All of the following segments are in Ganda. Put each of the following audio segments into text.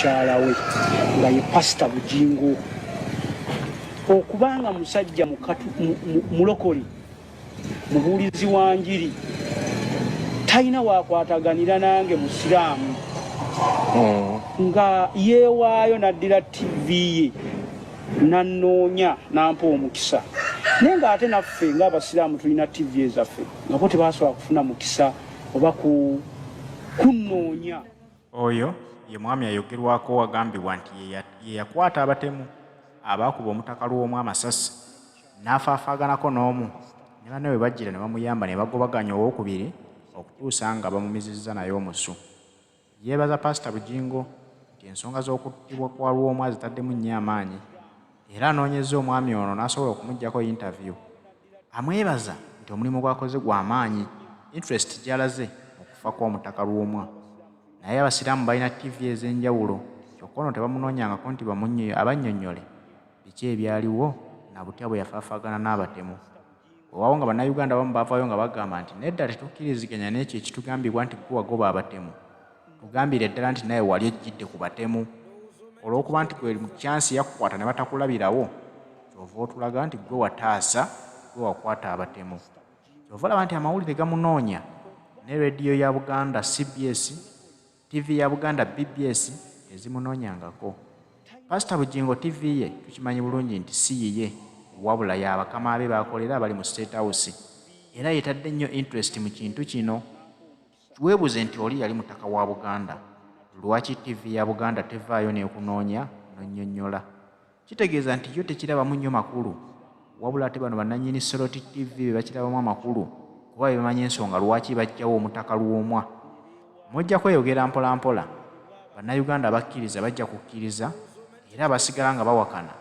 mukyala we nga ye Pastor Bujingo okubanga musajja mulokole mubuulizi wa njiri talina wakwataganira nange musiraamu nga yeewaayo naddira TV ye nanoonya nampa omukisa naye ng'ate naffe ng'abasiraamu tulina TV ezaffe ngabo tebasobola kufuna mukisa oba kunoonya. Oyo ye mwami ayogerwako wagambibwa nti ye yakwata abatemu abaakuba omutaka Lwomwa amasasi n'afaafaganako n'omu ne banne bwe bajjira ne bamuyamba ne bagobaganya owookubiri okutuusa nga bamumizizza naye omusu. Yeebaza Pastor Bujingo nti ensonga z'okuttibwa kwa Lwomwa zitaddemu nnyo amaanyi era anoonyezza omwami ono n'asobola okumuggyako interview. Amwebaza nti omulimu gw'akoze gwa maanyi, interest gy'alaze okufa kw'omutaka Lwomwa. Naye abasiraamu balina TV ez'enjawulo kyokka ono tebamunoonyangako nti abannyonnyole biki ebyaliwo na butya bwe yafaafaagana n'abatemu. Olwawo nga bannayuganda bamu baavaayo nga bagamba nti nedda tetukkiriziganya n'ekyo ekitugambibwa nti gwe wagoba abatemu. Tugambire ddala nti naye wali ojjidde ku batemu. Olw'okuba nti gwe mu kyansi yakukwata ne batakulabirawo kyova otulaga nti gwe wataasa gwe wakwata abatemu. Kyova olaba nti amawulire gamunoonya ne rediyo ya Buganda CBS, TV ya Buganda BBS ezimunoonyangako. Pastor Bujingo TV ye tukimanyi bulungi nti si yiye wabula y'abakama be bakolera abali mu State House era yetadde nnyo interest mu kintu kino. Weebuze nti oli yali mutaka wa Buganda, lwaki TV ya Buganda tevaayo n'ekunoonya n'onnyonnyola? Kitegeeza nti yo tekirabamu nnyo makulu wabula ate bano bannannyini Soroti TV be bakirabamu amakulu kuba bebamanyi ensonga lwaki bajjawo omutaka Lwomwa. Mujja kweyogera mpola mpola, bannayuganda abakkiriza bajja kukkiriza era abasigala nga bawakana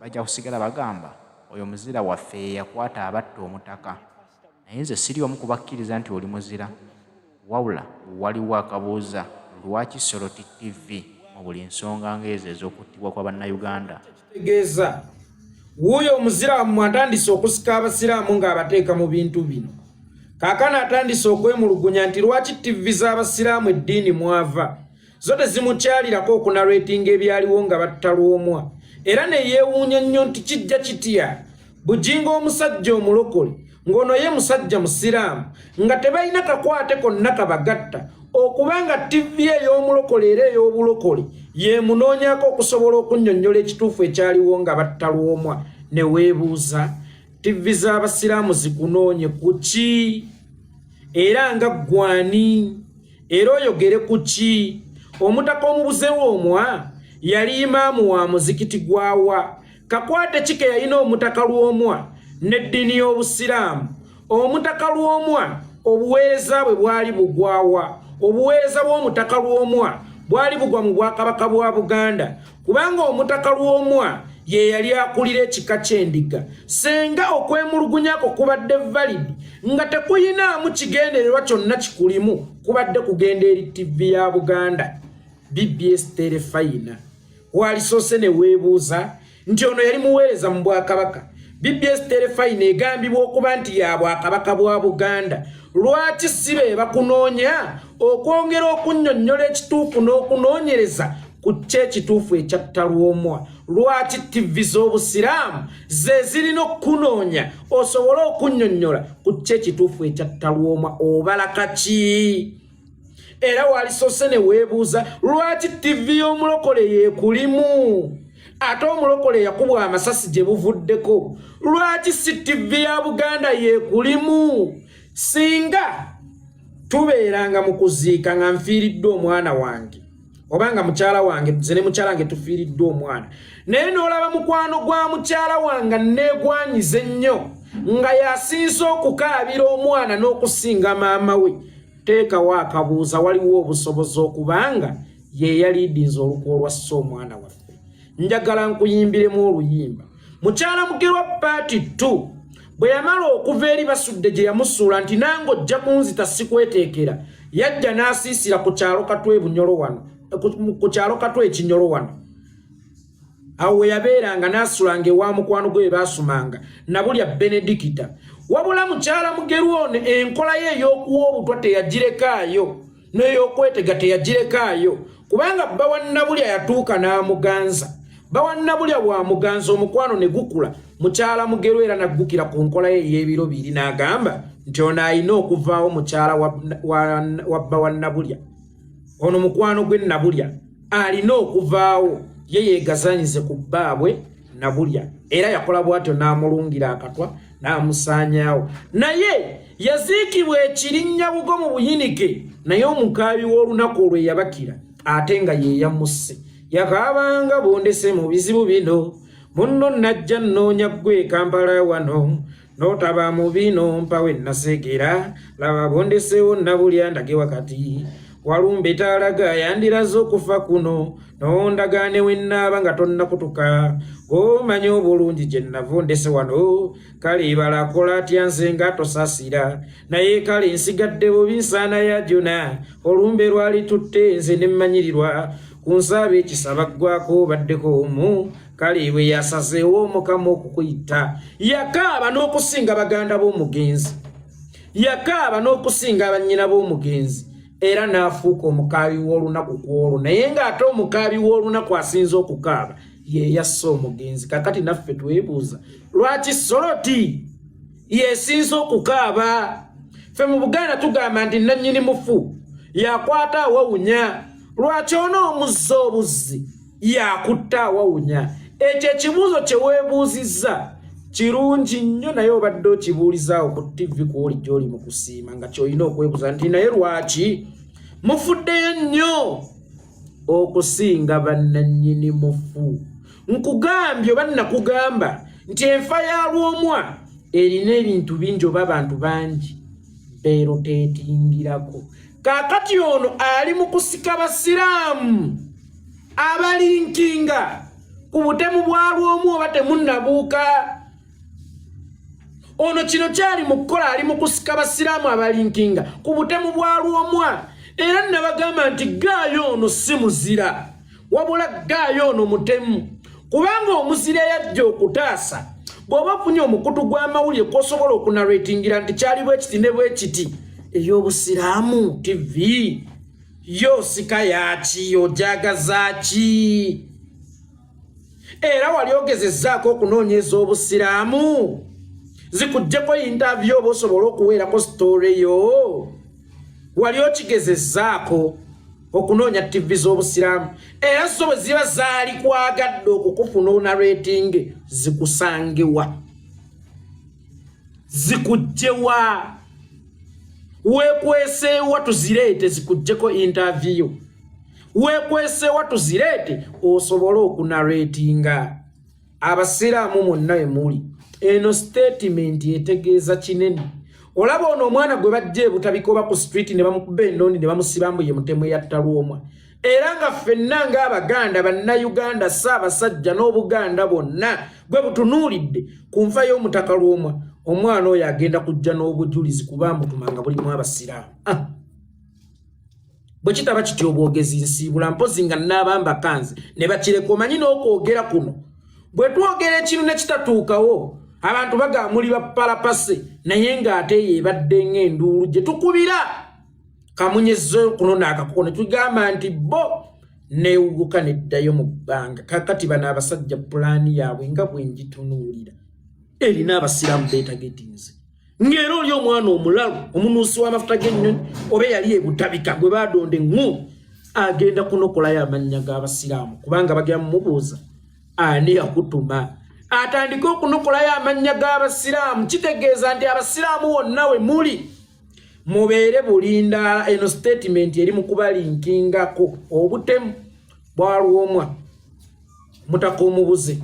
bajja kusigala bagamba oyo muzira waffe ye yakwata abatta omutaka. Naye nze siri omu kubakkiriza nti oli muzira, wabula waliwo akabuuza lwaki Soroti TV mu buli nsonga ng'ezo ez'okuttibwa kwa bannayuganda. Kitegeeza wuuyo omuzira wammwe atandise okusika abasiraamu ng'abateeka mu bintu bino. Kaakano atandise okwemulugunya nti lwaki TV z'abasiraamu eddiini mwava zo tezimukyalirako okunarwetinga ebyaliwo nga batta Lwomwa. Era ne yeewuunya nnyo nti kijja kitya Bujingo omusajja omulokole ng'ono ye musajja musiraamu nga tebalina kakwate konna kabagatta okubanga TV ey'omulokole era ey'obulokole yeemunoonyako okusobola okunnyonnyola ekituufu ekyaliwo nga batta Lwomwa. Ne weebuuza TV z'abasiraamu zikunoonye ku ki era nga ggwani era oyogere ku ki? Omutaka omubuze Lwomwa yali imaamu wa muzikiti gwawa? Kakwate ki ke yalina omutaka Lwomwa n'eddiini y'obusiraamu? Omutaka Lwomwa obuweereza bwe bwali bugwawa? Obuweereza bw'omutaka Lwomwa bwali bugwa mu Bwakabaka bwa Buganda kubanga omutaka Lwomwa ye yali akulira ekika ky'endiga. Senga okwemulugunyako kubadde valid nga tekuyinaamu kigendererwa kyonna kikulimu, kubadde kugenda eri TV ya Buganda BBS Telefayina. Walisoose ne weebuuza nti ono yali muweereza mu Bwakabaka. BBS Telefayina egambibwa okuba nti ya Bwakabaka bwa Buganda. Lwaki si be bakunoonya okwongera okunnyonnyola ekituufu n'okunoonyereza ku ky'ekituufu ekyatta Lwomwa? Lwaki TV z'obusiraamu ze zirina okukunoonya osobole okunnyonnyola ku ky'ekituufu ekyatta Lwomwa? Obalaka ki? Era walisoose ne weebuuza lwaki TV y'omulokole yeekulimu ate omulokole yakubwa amasasi gye buvuddeko? Lwaki si TV ya Buganda yeekulimu? Singa tubeeranga mu kuziika nga nfiiriddwe omwana wange obanga mukyala wange nze ne mukyala wange tufiiriddwe omwana, naye n'olaba mukwano gwa mukyala wange neegwanyize nnyo nga yasinze okukaabira omwana n'okusinga maama we, teekawo akabuuza waliwo obusobozi okubanga ye yaliidinze olukwo olwassa omwana waffe. Njagala nkuyimbiremu oluyimba. Mukyala Mugerwa Part 2 bwe yamala okuva eri basudde gye yamusuula nti nange ojja kunzita sikweteekera, yajja n'asiisira ku kyalo Katwe Bunyolo wano, ku kyalo Katwe Ekinyolo wano. Awo we yabeeranga n'asulanga ewa mukwano gwe baasumanga na bulya Benedikita. Wabula mukyala Mugerwa ono enkola ye ey'okuwa obutwa teyagirekaayo n'ey'okwetega teyagirekaayo. kubanga bba wa Nabulya yatuuka n'amuganza. Bba wa Nabulya bw'amuganza omukwano ne gukula, mukyala Mugerwa era naggukira ku nkola ye ey'ebiro 2 n'agamba nti ono alina okuvaawo mukyala wa bba wa Nabulya. Ono mukwano gwe Nabulya alina okuvaawo, ye yeegazanyize ku bbaabwe Nabulya, era yakola bw'atyo n'amulungira akatwa n'amusaanyaawo. Naye yaziikibwa ekirinnya bugo mu buyinike, naye omukaabi w'olunaku olwo yabakira ate nga ye yamusse. Yakaabanga bondese mu bizibu bino, munno najja nnoonya ggwe Kampala wano, n'otaba mu bino mpawe nasegera, laba bondesewo Nabulya ndage wakati, walumbe taalaga yandiraze okufa kuno, n'ondagaane wennaaba nga tonnakutuka, omanyi obulungi gye navondese wano, kale balakola atya nze nga tosaasira, naye kale nsigadde bubi nsaana ya jona, olumbe lwali tutte nze ne mmanyirirwa, ku nsaabe ekisaba ggwako baddeko omu, kale bwe yasazeewo Omukama okukuyita. Yakaaba n'okusinga baganda b'omugenzi, yakaaba n'okusinga bannyina b'omugenzi, era n'afuuka omukaabi w'olunaku kwolwo, naye ng'ate omukaabi w'olunaku asinze okukaaba ye yasse omugenzi. Kakati naffe twebuuza lwaki Soroti yesinze okukaaba? Ffe mu Buganda tugamba nti nannyini mufu yakwata awawunya, lwaki onoomuzza obuzzi yakutta awawunya? Ekyo ekibuuzo kye weebuuzizza kirungi nnyo, naye obadde okibuulizaawo ku TV kwoli gy'oli mu kusiima nga ky'olina okwebuuza nti naye lwaki mufuddeyo nnyo okusinga bannannyini mufu? Nkugambye oba nakugamba nti enfa ya Lwomwa erina ebintu bingi oba abantu bangi beeroteetingirako. Kaakati ono ali mu kusika basiraamu abalinkinga ku butemu bwa Lwomwa oba temunnabuuka. Ono kino kyali mu kukola, ali mu kusika basiraamu abalinkinga ku butemu bwa Lwomwa. Era nabagamba nti gaayo ono si muzira, wabula gaayo ono mutemu, kubanga omuzira yajja okutaasa. Bw'oba ofunye omukutu gw'amawulire kw'osobola okunarratingira nti kyali bwe kiti ne bwe kiti, ey'obusiraamu TV yo sika yaki, ojagaza ki? Era wali ogezezzaako okunoonyeza obusiraamu? Zikuggyeko interview oba osobola okuweerako story yo? Wali okigezezzaako okunoonya TV z'obusiraamu? Era zo bwe ziba zaali kwagadde okukufuna onarrating, zikusangewa, zikugjewa, weekweseewa tuzireete zikuggyeko interview, weekweseewa tuzireete osobole okunarratinga. Abasiraamu mwonna we muli, eno statement etegeeza kinene. Olaba ono omwana gwe bajja ebutabikoba ku street ne bamukuba endondi ne bamusibambu ye mutemu yatta Lwomwa. Era nga ffenna ng'Abaganda, Bannayuganda, Ssaabasajja n'Obuganda bwonna gwe butunuulidde ku nfa y'omutaka Lwomwa, omwana oyo agenda kujja n'obujulizi kubambutumanga bulimu abasiraamu. Bwe kitaba kityo obwogezi nsiibula mpozi nga nnaabamba kanze ne bakireka. Omanyi n'okwogera kuno bwe twogera ekintu ne kitatuukawo, abantu bagamuli bapalapase, naye ng'ate yeebadde ng'enduulu gye tukubira kamunyezo kuno n'akakoko ne tugamba nti bo neewuguka neddayo mu bbanga. Kakati bano abasajja pulaani yaabwe nga bwe ngitunuulira erina abasiraamu beetagetinze. Ng'era oli omwana omulalu omunuusi w'amafuta g'ennyonyi oba yali ebutabika gwe baadonda eŋŋu agenda kunokolayo amannya g'abasiraamu, kubanga bagenda mumubuuza ani yakutuma atandike okunokolayo amannya g'abasiraamu. Kitegeeza nti abasiraamu wonna we muli mubeere bulindaala. Eno statement eri mu kubalinkingako obutemu bwa Lwomwa mutaka omubuze,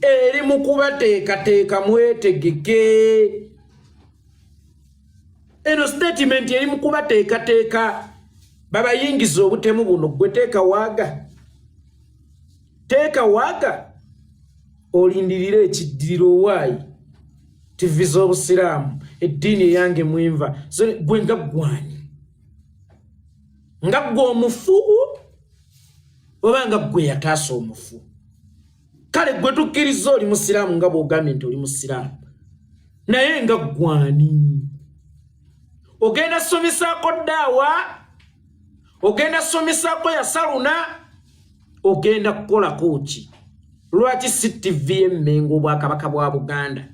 eri mu kubateekateeka mwetegeke. Eno statement eri mu kubateekateeka babayingiza obutemu buno. Gwe teeka waaga, teeka waaga, olindirira ekiddiriro waayi TV z'obusiraamu, eddiini eyange mwenva. So gwe nga gwani? Nga gwe omufu oba nga gwe yataasa omufu? Kale gwe tukkiriza oli musiraamu nga bw'ogambye nti oli musiraamu, naye nga gwani? Ogenda somesaako ddaawa ogenda somesaako ya saluna ogenda kukola koki lwaki si TV Mmengo Obwakabaka bwa Buganda